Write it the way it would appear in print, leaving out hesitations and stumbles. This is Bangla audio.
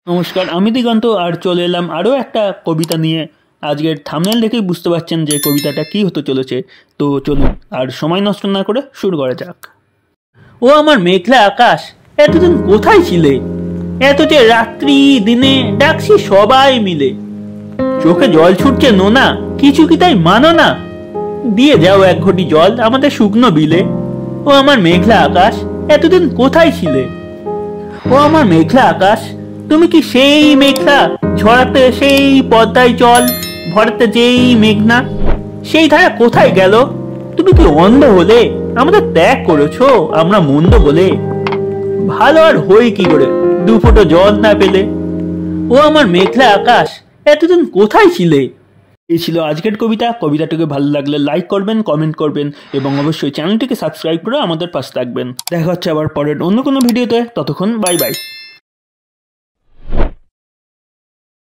নমস্কার, আমি দিগন্ত আর চলে এলাম আরও একটা কবিতা নিয়ে। আজকের থাম্বনেল দেখেই বুঝতে পারছেন যে কবিতাটা কি হতে চলেছে। তো চলুন আর সময় নষ্ট না করে শুরু করা যাক। ও আমার মেঘলা আকাশ, এতদিন কোথায় ছিলে? এত যে রাত্রি দিনে ডাকছি সবাই মিলে। চোখে জল ছুটছে নোনা, কিছু কি তাই মানো না? দিয়ে যাও এক ঘটি জল আমাদের শুকনো বিলে। ও আমার মেঘলা আকাশ, এতদিন কোথায় ছিলে? ও আমার মেঘলা আকাশ, তুমি কি সেই মেঘলা ঝরাতে সেই পদ্মায় জল ভরাতে যেই মেঘনা? সেই ধারা কোথায় গেল? তুমি কি অন্ধ হলে আমাদের ত্যাগ করেছো আমরা মন্দ বলে? ভালো আর হই কি করে দু ফোঁটা জল না পেলে? ও আমার মেঘলা আকাশ, এতদিন কোথায় ছিলে? এই ছিল আজকের কবিতা। কবিতাটিকে ভালো লাগলে লাইক করবেন, কমেন্ট করবেন এবং অবশ্যই চ্যানেলটিকে সাবস্ক্রাইব করে আমাদের পাশে থাকবেন। দেখা হচ্ছে আবার পরের অন্য কোনো ভিডিওতে। ততক্ষণ বাই বাই।